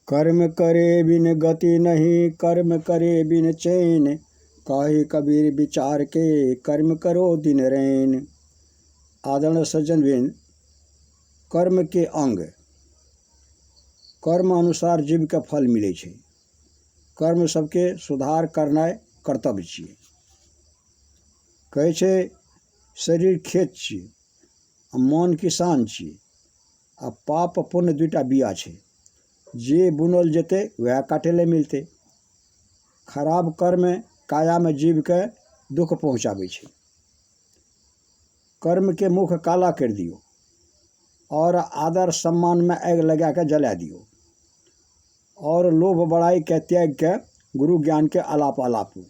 कर्म करे बिन गति नहीं, कर्म करे बिन चैन। काहे कबीर विचार के, कर्म करो दिन रैन। आदरणीय सज्जनबिन, कर्म के अंग। कर्म अनुसार जीव के फल मिले छे। कर्म सबके सुधार करनाइ कर्तव्य छिए। कहै छै शरीर खेत छिए आ मन किसान छिए आ पाप पुण्य दुइटा बिया छै। जे बुनल जेतै वएह काटे ले मिलतै। खराब कर्म काया में जीव के दुख पहुँचाबै छै। कर्म के मुख काला कर दियो और आदर सम्मान में आग लगा के जला दियो और लोभ बड़ाई के त्याग के गुरु ज्ञान के आलाप आलापू।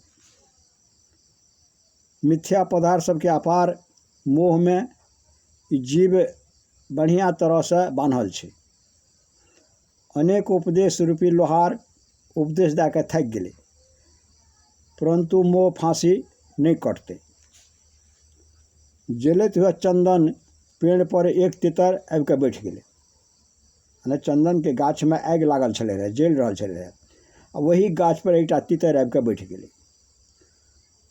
मिथ्या पदार्थ सबके अपार मोह में जीव बढ़िया तरह से बांधल छै। अनेक उपदेश रूपी लोहार उपदेश दे के थक गेलै, परंतु मोह फांसी नहीं कटते। जलत हुआ चंदन पेड़ पर एक तितर आबि के बैठ गेलै। माने चंदन के गाछ में आगि लागल छलै रहे, जल रहल छलै रहे, आ वही गाछ पर एकटा तितर आबि के बैठ गेलै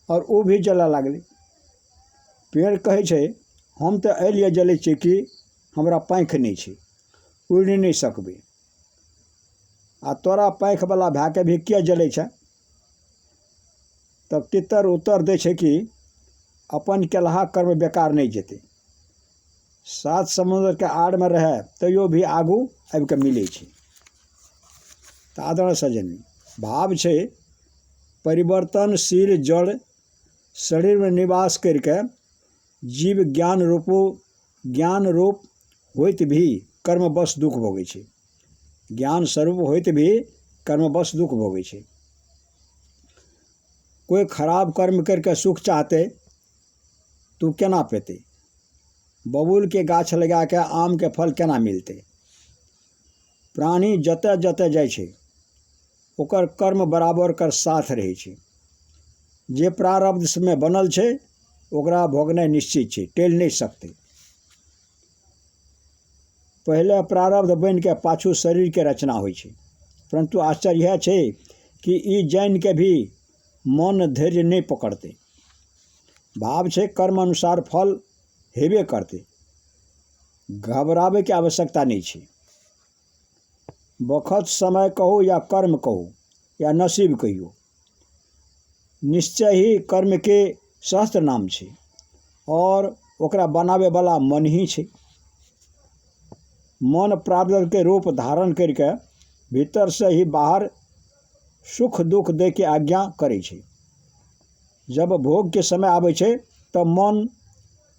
और वो भी जलय लागलै। पेड़ कहै छै हम तो एहि लिए जलै छियै कि हमरा पाँखि नहीं छै, उड़ि नहीं सकबै, आ तोरा पाँखि वाला भए के भी किया जलै छै? तब तितर उत्तर दै छै कि अपन केलहा कर्म बेकार नहीं जेतै। सात समुद्र के आड़ में रहे तैयो भी आगू आबि के मिलै छै। तऽ आदरणीय सज्जन, भाव छै परिवर्तनशील जड़ शरीर में निवास करके जीव ज्ञान रूप होइत भी कर्मवश दुख भोगै छै। ज्ञान स्वरूप होइत भी कर्मवश दुख भोगै छै। कोई खराब कर्म करके सुख चाहते तो केना पेते? बबूल के गाछ लगा के आम के फल केना मिलते? प्राणी जतऽ जतऽ जाइ छै ओकर कर्म बराबर कर साथ रहै छै। जे प्रारब्ध में बनल छै ओकरा भोगनाइ निश्चित छै, टल नहीं सकते। पहले प्रारब्ध बन के पाछू शरीर के रचना होइ छै, परंतु आश्चर्य यह छै कि ई जान के भी मन धैर्य नहीं पकड़ते। भाव छै कर्म अनुसार फल हेबे करते, घबरावे के आवश्यकता नहीं छै। बखत समय कहो या कर्म कहो या नसीब कहियो, निश्चय ही कर्म के सहस्त्र नाम छै और ओकरा बनावे वाला मन ही छै। मन प्रारब्ध के रूप धारण करके भीतर से ही बाहर सुख दुख दे के आज्ञा करे छै। जब भोग के समय आवे छै तब मन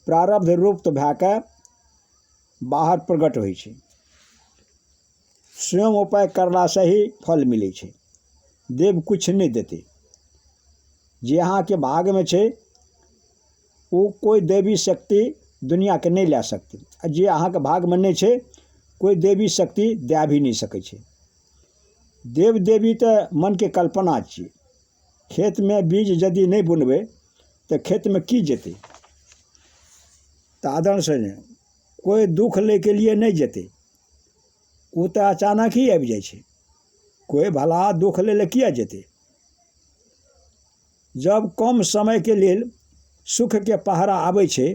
प्रारब्ध रूप भए के बाहर प्रकट होइ छै। स्वयं उपाय करला से ही फल मिले छै, देव कुछ नहीं देते। जे अहाँ के भाग में छै वो कोई देवी शक्ति दुनिया के नहीं लै सकती, जे अहाँ के भाग में नहीं छै कोई देवी शक्ति दे भी नहीं सकै छै। देव देवी तो मन के कल्पना छिए। खेत में बीज यदि नहीं बुनबै तो खेत में की जेतै? तो आदरण से कोई दुख ले के लिए नहीं जेतै, वो तो अचानक ही आबि जाइ छै। कोई भला दुख ले किया जेतै? जब कम समय के लेल सुख के पहरा आबै छै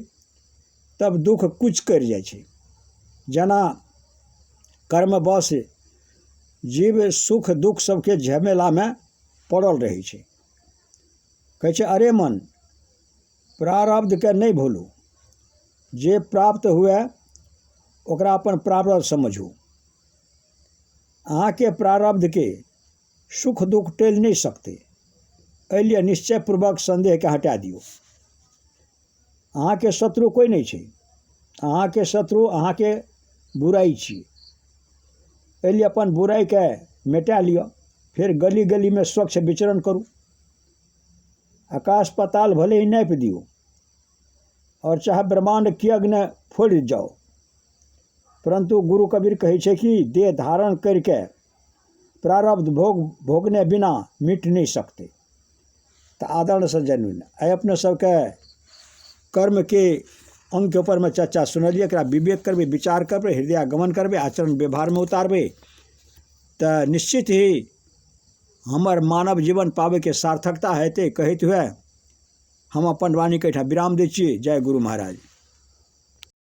तब दुख कुछ कर जाइ छै। जेना कर्मवश जीव सुख दुख सबके झमेला में पड़ल रहै छै। कहै छै अरे मन प्रारब्ध के नहीं भूलू, जे प्राप्त हुए ओकरा अपन प्रारब्ध समझू। अहाँ के प्रारब्ध के सुख दुख टल नहीं सकते, एहि लिए निश्चय पूर्वक संदेह के हटा दियो। अहाँ के शत्रु कोई नहीं छै, अहाँ के शत्रु अहाँ के बुराई छी। एहि लिए अपन बुराई के मिटा लियो, फिर गली गली में स्वच्छ विचरण करू। आकाश पाताल भले ही नापि दियो और चाहे ब्रह्मांड की अग्नि फोड़ जाओ, परंतु गुरु कबीर कहै छै कि देह धारण करके प्रारब्ध भोगने बिना मिट नहीं सकते। तो आदरण सज्जन, आइ अपने सबके कर्म के अंग के ऊपर में चर्चा सुनलिए। एकरा विवेक करबै, विचार करबै, हृदय गमन करबै, आचरण व्यवहार में उतारबै तो निश्चित ही हमर मानव जीवन पावे के सार्थकता हेतै कहते हुए हम अपन वाणी के विराम दै छियै। जय गुरु महाराज।